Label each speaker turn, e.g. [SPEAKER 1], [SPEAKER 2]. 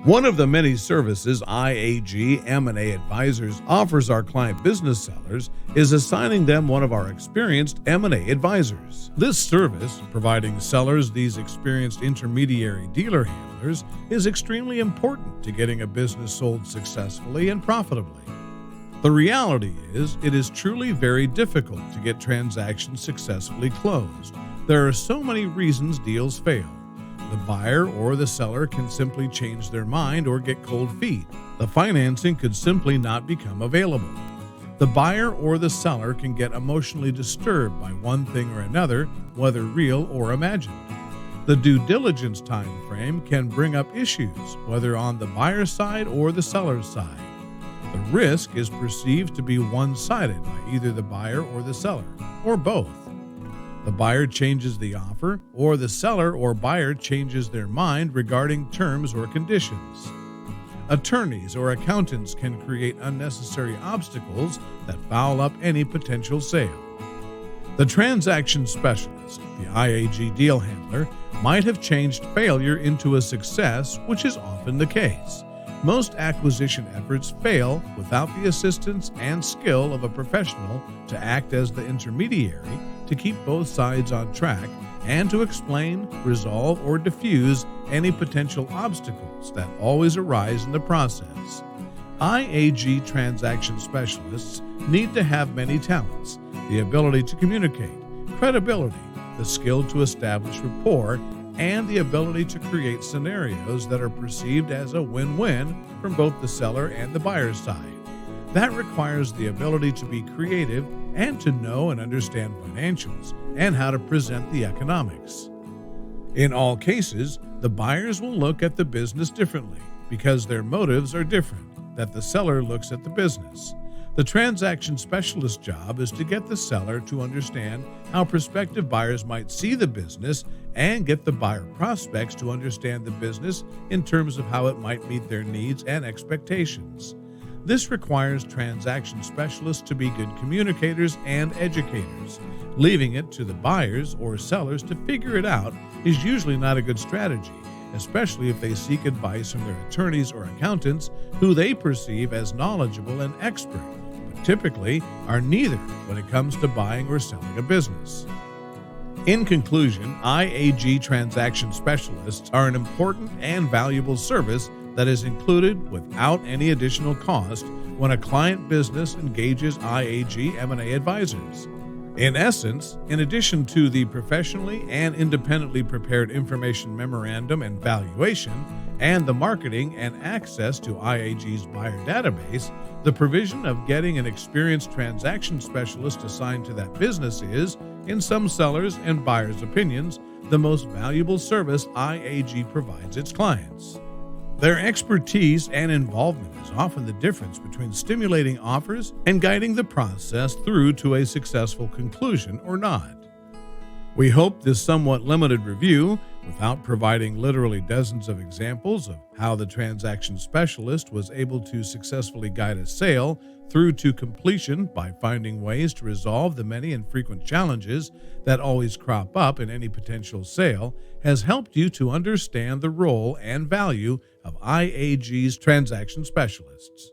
[SPEAKER 1] One of the many services IAG M&A Advisors offers our client business sellers is assigning them one of our experienced M&A advisors. This service, providing sellers these experienced intermediary dealer handlers, is extremely important to getting a business sold successfully and profitably. The reality is, it is truly very difficult to get transactions successfully closed. There are so many reasons deals fail. The buyer or the seller can simply change their mind or get cold feet. The financing could simply not become available. The buyer or the seller can get emotionally disturbed by one thing or another, whether real or imagined. The due diligence time frame can bring up issues, whether on the buyer's side or the seller's side. The risk is perceived to be one-sided by either the buyer or the seller, or both. The buyer changes the offer, or the seller or buyer changes their mind regarding terms or conditions. Attorneys or accountants can create unnecessary obstacles that foul up any potential sale. The transaction specialist, the IAG deal handler, might have changed failure into a success, which is often the case. Most acquisition efforts fail without the assistance and skill of a professional to act as the intermediary to keep both sides on track and to explain, resolve, or diffuse any potential obstacles that always arise in the process. IAG transaction specialists need to have many talents: the ability to communicate, credibility, the skill to establish rapport, and the ability to create scenarios that are perceived as a win-win from both the seller and the buyer's side. That requires the ability to be creative and to know and understand financials and how to present the economics. In all cases, the buyers will look at the business differently because their motives are different that the seller looks at the business. The transaction specialist's job is to get the seller to understand how prospective buyers might see the business and get the buyer prospects to understand the business in terms of how it might meet their needs and expectations. This requires transaction specialists to be good communicators and educators. Leaving it to the buyers or sellers to figure it out is usually not a good strategy, especially if they seek advice from their attorneys or accountants who they perceive as knowledgeable and expert, but typically are neither when it comes to buying or selling a business. In conclusion, IAG transaction specialists are an important and valuable service that is included without any additional cost when a client business engages IAG M&A advisors. In essence, in addition to the professionally and independently prepared information memorandum and valuation, and the marketing and access to IAG's buyer database, the provision of getting an experienced transaction specialist assigned to that business is, in some sellers' and buyers' opinions, the most valuable service IAG provides its clients. Their expertise and involvement is often the difference between stimulating offers and guiding the process through to a successful conclusion or not. We hope this somewhat limited review, without providing literally dozens of examples of how the transaction specialist was able to successfully guide a sale through to completion by finding ways to resolve the many and frequent challenges that always crop up in any potential sale, has helped you to understand the role and value of IAG's transaction specialists.